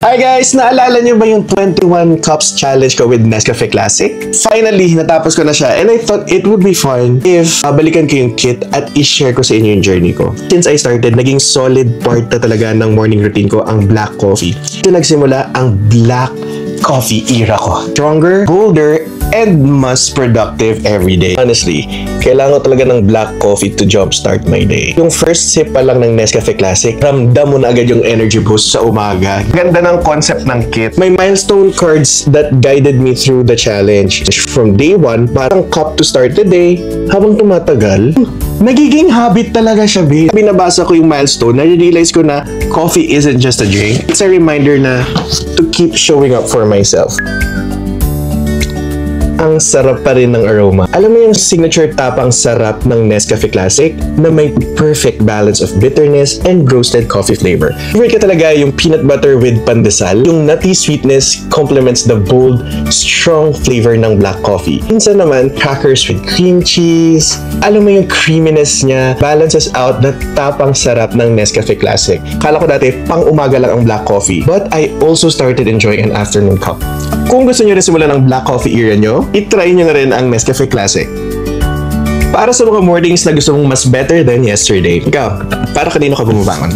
Hi guys! Naalala niyo ba yung 21 Cups Challenge ko with Nescafe Classic? Finally, natapos ko na siya and I thought it would be fun if balikan ko yung kit at i-share ko sa inyo yung journey ko. Since I started, naging solid part na talaga ng morning routine ko ang black coffee. Ito nagsimula ang black coffee era ko. Stronger, bolder, and mas productive every day. Honestly, kailangan ko talaga ng black coffee to jumpstart my day. Yung first sip pa lang ng Nescafe Classic, ramdam mo na agad yung energy boost sa umaga. Ganda ng concept ng kit. May milestone cards that guided me through the challenge. From day 1, parang cup to start the day. Habang tumatagal, nagiging habit talaga siya, babe. Binabasa ko yung milestone, na-realize ko na coffee isn't just a drink. It's a reminder na to keep showing up for myself. Ang sarap pa rin ng aroma. Alam mo yung signature tapang sarap ng Nescafe Classic na may perfect balance of bitterness and roasted coffee flavor. Favorite ko talaga yung peanut butter with pandesal. Yung nutty sweetness complements the bold, strong flavor ng black coffee. Minsan naman, crackers with cream cheese. Alam mo yung creaminess niya balances out the tapang sarap ng Nescafe Classic. Kala ko dati pang umaga lang ang black coffee. But I also started enjoying an afternoon cup. Kung gusto nyo rin simulan ng black coffee era nyo, itry nyo na rin ang Nescafe Classic. Para sa mga mornings na gusto mong mas better than yesterday, ikaw, para kanino ka bumabangon?